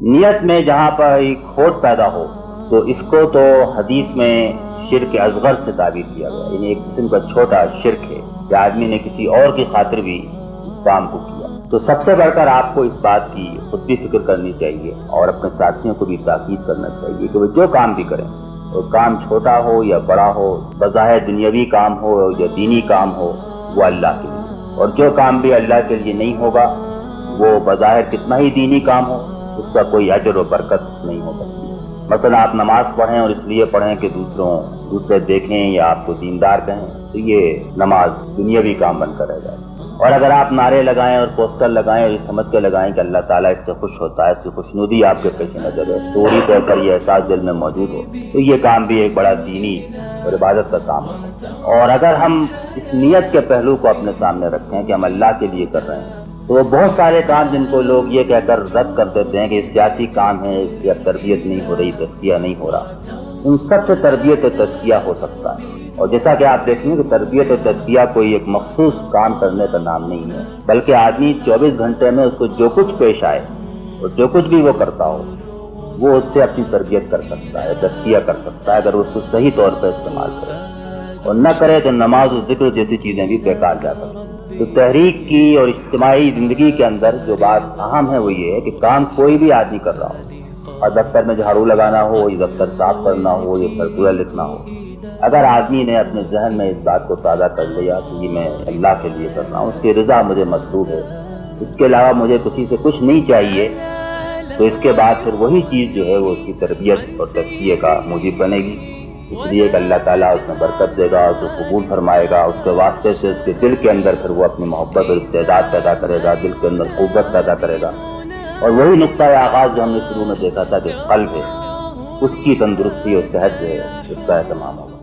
نیت میں جہاں پر ایک کھوٹ پیدا ہو تو اس کو تو حدیث میں شرک اصغر سے تعبیر کیا گیا، یعنی ایک قسم کا چھوٹا شرک ہے کہ آدمی نے کسی اور کی خاطر بھی اس کام کو کیا۔ تو سب سے بڑھ کر آپ کو اس بات کی خود بھی فکر کرنی چاہیے اور اپنے ساتھیوں کو بھی تاکید کرنا چاہیے کہ وہ جو کام بھی کریں، وہ کام چھوٹا ہو یا بڑا ہو، بظاہر دنیاوی کام ہو یا دینی کام ہو، وہ اللہ کے لیے، اور جو کام بھی اللہ کے لیے نہیں ہوگا وہ بظاہر کتنا ہی دینی کام ہو اس کا کوئی اجر و برکت نہیں ہو سکتی۔ مثلا آپ نماز پڑھیں اور اس لیے پڑھیں کہ دوسرے دیکھیں یا آپ کو دیندار کہیں، تو یہ نماز دنیاوی کام بن کر رہ جائے۔ اور اگر آپ نعرے لگائیں اور پوسٹر لگائیں اور یہ سمجھ کے لگائیں کہ اللہ تعالیٰ اس سے خوش ہوتا ہے، اس کی خوشنودی آپ کے پیش نظر ہے، فوری طور پر یہ احساس دل میں موجود ہو، تو یہ کام بھی ایک بڑا دینی اور عبادت کا کام ہے۔ اور اگر ہم اس نیت کے پہلو کو اپنے سامنے رکھیں کہ ہم اللہ کے لیے کر رہے ہیں، تو وہ بہت سارے کام جن کو لوگ یہ کہہ کر رد کر دیتے ہیں کہ یہ سیاسی کام ہے، اس کی اب تربیت نہیں ہو رہی، تزکیہ نہیں ہو رہا، ان سب سے تربیت و تزکیہ ہو سکتا ہے۔ اور جیسا کہ آپ دیکھیں کہ تربیت و تزکیہ کوئی ایک مخصوص کام کرنے کا نام نہیں ہے، بلکہ آدمی 24 گھنٹے میں اس کو جو کچھ پیش آئے اور جو کچھ بھی وہ کرتا ہو وہ اس سے اپنی تربیت کر سکتا ہے، تزکیہ کر سکتا ہے، اگر اس کو صحیح طور پر استعمال کرے، اور نہ کرے تو نماز و ذکر جیسی چیزیں بھی بیکار جا سکتی۔ تو تحریک کی اور اجتماعی زندگی کے اندر جو بات اہم ہے وہ یہ ہے کہ کام کوئی بھی آدمی کر رہا ہو، اور دفتر میں جھاڑو لگانا ہو یا دفتر صاف کرنا ہو یا سرکولر لکھنا ہو، اگر آدمی نے اپنے ذہن میں اس بات کو تازہ کر لیا کہ یہ میں اللہ کے لیے کر رہا ہوں، اس کی رضا مجھے مطلوب ہے، اس کے علاوہ مجھے کسی سے کچھ نہیں چاہیے، تو اس کے بعد پھر وہی چیز جو ہے وہ اس کی تربیت اور تزکیے کا موجب بنے گی، اس لیے کہ اللہ تعالیٰ اس میں برکت دے گا، اس کو قبول فرمائے گا، اس کے واسطے سے اس کے دل کے اندر پھر وہ اپنی محبت اور استعداد پیدا کرے گا، دل کے اندر قوت پیدا کرے گا، اور وہی نقطۂ آغاز جو ہم نے شروع میں دیکھا تھا کہ قلب ہے، اس کی تندرستی اور صحت جو ہے اس کا اہتمام ہوگا۔